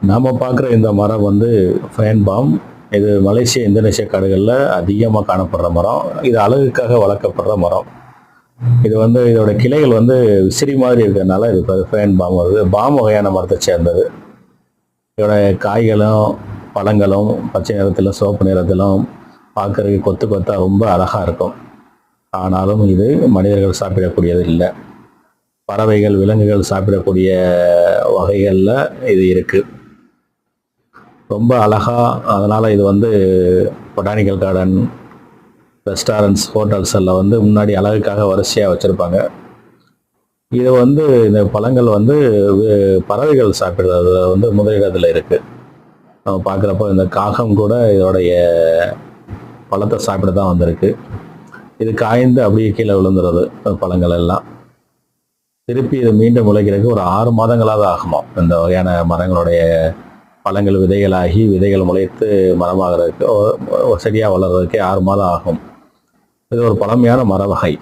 நாம பார்க்குற இந்த மரம் வந்து ஃபயன் பாம். இது மலேசியா, இந்தோனேஷியா காடுகளில் அதிகமாக காணப்படுற மரம். இது அழகுக்காக வளர்க்கப்படுற மரம். இது வந்து இதோட கிளைகள் வந்து விசிறி மாதிரி இருக்கிறதுனால இது ஃபயன் பாம் வருது. பாம் வகையான மரத்தை சேர்ந்தது. இதோட காய்களும் பழங்களும் பச்சை நிறத்திலும் சிவப்பு நிறத்திலும் பார்க்கறதுக்கு கொத்து கொத்தா ரொம்ப அழகா இருக்கும். ஆனாலும் இது மனிதர்கள் சாப்பிடக்கூடியது இல்லை. பறவைகள் விலங்குகள் சாப்பிடக்கூடிய வகைகளில் இது இருக்கு. ரொம்ப அழகா. அதனால இது வந்து பொட்டானிக்கல் கார்டன், ரெஸ்டாரண்ட்ஸ், ஹோட்டல்ஸ் எல்லாம் வந்து முன்னாடி அழகுக்காக வரிசையாக வச்சுருப்பாங்க. இது வந்து இந்த பழங்கள் வந்து பறவைகள் சாப்பிட்றதுல வந்து முதலிடத்தில் இருக்குது. நம்ம பார்க்குறப்போ இந்த காகம் கூட இதோடைய பழத்தை சாப்பிட தான் வந்திருக்கு. இது காய்ந்து அப்படியே கீழே விழுந்துடுறது பழங்கள் எல்லாம். திருப்பி இது மீண்டும் முளைக்கிறதுக்கு ஒரு 6 மாதங்களாவது ஆகுமா. இந்த வகையான மரங்களுடைய பழங்கள் விதைகளாகி விதைகள் முளைத்து மரமாகிறதுக்கு செடியாக வளர்கிறதுக்கே 6 மாதம் ஆகும். இது ஒரு பழமையான மர வகை.